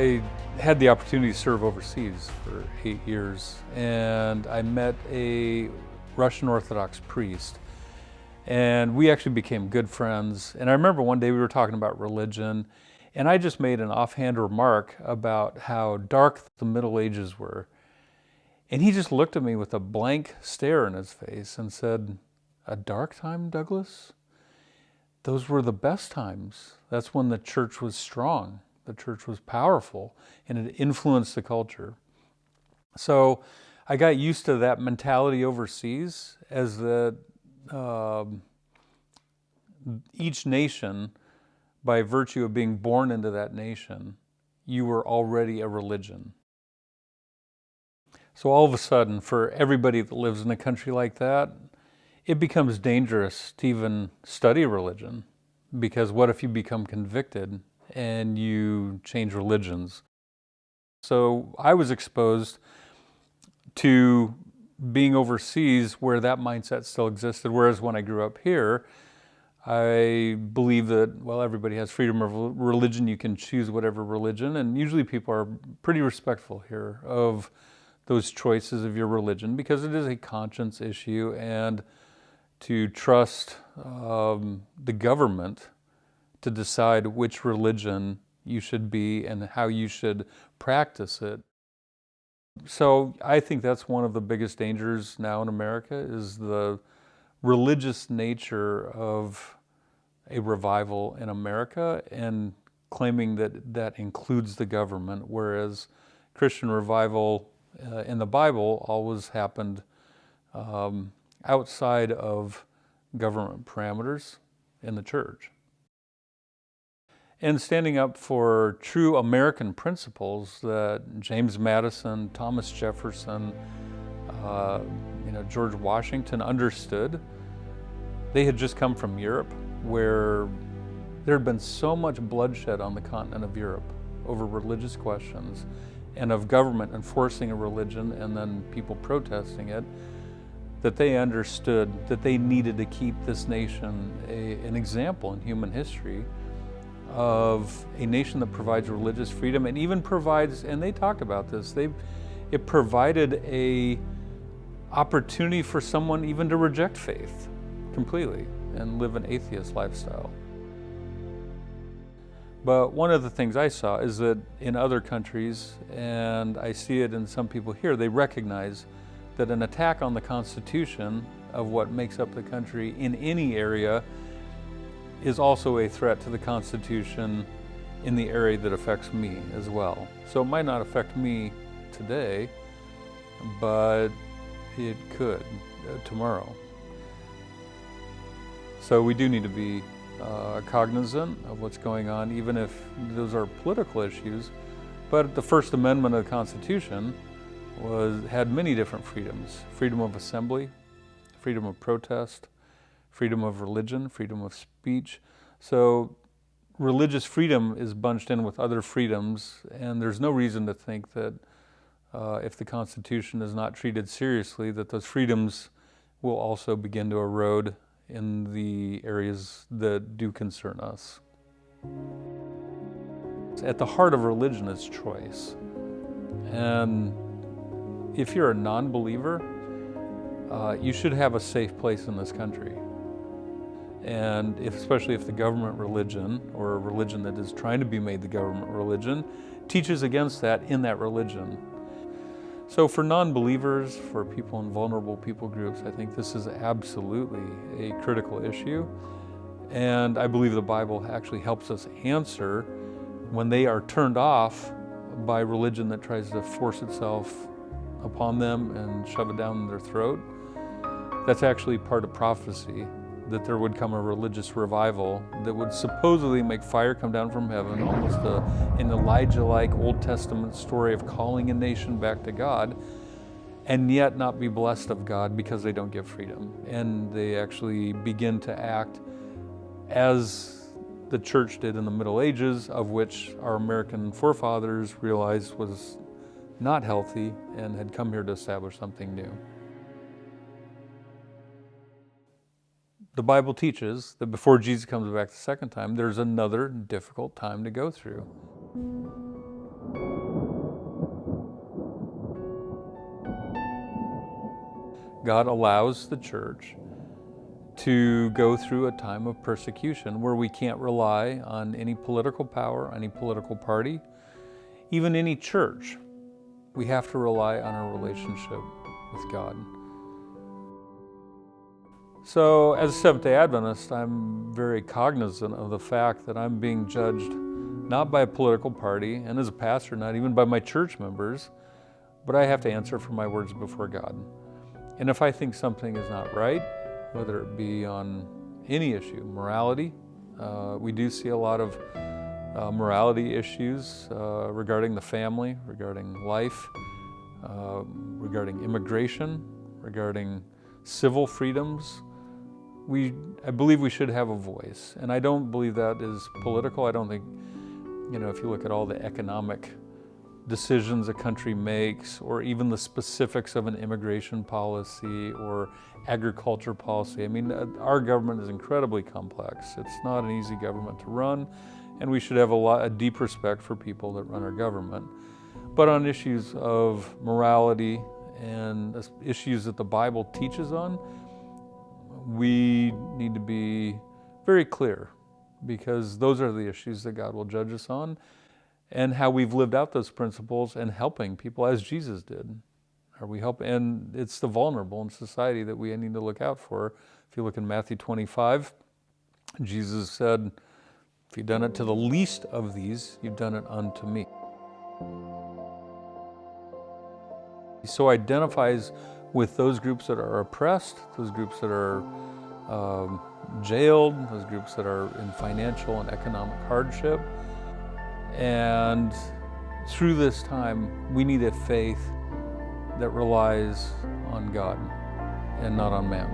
I had the opportunity to serve overseas for 8 years, and I met a Russian Orthodox priest, and we actually became good friends. And I remember one day we were talking about religion, and I just made an offhand remark about how dark the Middle Ages were. And he just looked at me with a blank stare in his face and said, "A dark time, Douglas? Those were the best times. That's when the church was strong. The church was powerful, and it influenced the culture." So I got used to that mentality overseas, as that each nation, by virtue of being born into that nation, you were already a religion. So all of a sudden, for everybody that lives in a country like that, it becomes dangerous to even study religion, because what if you become convicted and you change religions? So I was exposed to being overseas where that mindset still existed, whereas when I grew up here, I believe that, well, everybody has freedom of religion. You can choose whatever religion, and usually people are pretty respectful here of those choices of your religion, because it is a conscience issue, and to trust the government to decide which religion you should be and how you should practice it. So I think that's one of the biggest dangers now in America, is the religious nature of a revival in America, and claiming that that includes the government, whereas Christian revival in the Bible always happened outside of government parameters in the church. And standing up for true American principles that James Madison, Thomas Jefferson, George Washington understood. They had just come from Europe, where there had been so much bloodshed on the continent of Europe over religious questions, and of government enforcing a religion and then people protesting it, that they understood that they needed to keep this nation an example in human history of a nation that provides religious freedom, and even provides, and they talked about this, it provided a opportunity for someone even to reject faith completely and live an atheist lifestyle. But one of the things I saw is that in other countries, and I see it in some people here, they recognize that an attack on the Constitution of what makes up the country in any area is also a threat to the Constitution in the area that affects me as well. So it might not affect me today, but it could tomorrow. So we do need to be cognizant of what's going on, even if those are political issues. But the First Amendment of the Constitution had many different freedoms: freedom of assembly, freedom of protest, freedom of religion, freedom of speech. So religious freedom is bunched in with other freedoms, and there's no reason to think that if the Constitution is not treated seriously, that those freedoms will also begin to erode in the areas that do concern us. At the heart of religion is choice. And if you're a non-believer, you should have a safe place in this country. And especially if the government religion, or a religion that is trying to be made the government religion, teaches against that in that religion. So for non-believers, for people in vulnerable people groups, I think this is absolutely a critical issue. And I believe the Bible actually helps us answer when they are turned off by religion that tries to force itself upon them and shove it down their throat. That's actually part of prophecy, that there would come a religious revival that would supposedly make fire come down from heaven, almost an Elijah-like Old Testament story of calling a nation back to God, and yet not be blessed of God because they don't give freedom. And they actually begin to act as the church did in the Middle Ages, of which our American forefathers realized was not healthy and had come here to establish something new. The Bible teaches that before Jesus comes back the second time, there's another difficult time to go through. God allows the church to go through a time of persecution where we can't rely on any political power, any political party, even any church. We have to rely on our relationship with God. So as a Seventh-day Adventist, I'm very cognizant of the fact that I'm being judged not by a political party, and as a pastor, not even by my church members, but I have to answer for my words before God. And if I think something is not right, whether it be on any issue, morality, we do see a lot of morality issues regarding the family, regarding life, regarding immigration, regarding civil freedoms. I believe we should have a voice, and I don't believe that is political. I don't think, if you look at all the economic decisions a country makes, or even the specifics of an immigration policy or agriculture policy. I mean, our government is incredibly complex. It's not an easy government to run, and we should have a deep respect for people that run our government. But on issues of morality and issues that the Bible teaches on, we need to be very clear, because those are the issues that God will judge us on, and how we've lived out those principles and helping people as Jesus did. Are we helping? And it's the vulnerable in society that we need to look out for. If you look in Matthew 25, Jesus said, "If you've done it to the least of these, you've done it unto me." He so identifies with those groups that are oppressed, those groups that are jailed, those groups that are in financial and economic hardship. And through this time, we need a faith that relies on God and not on man.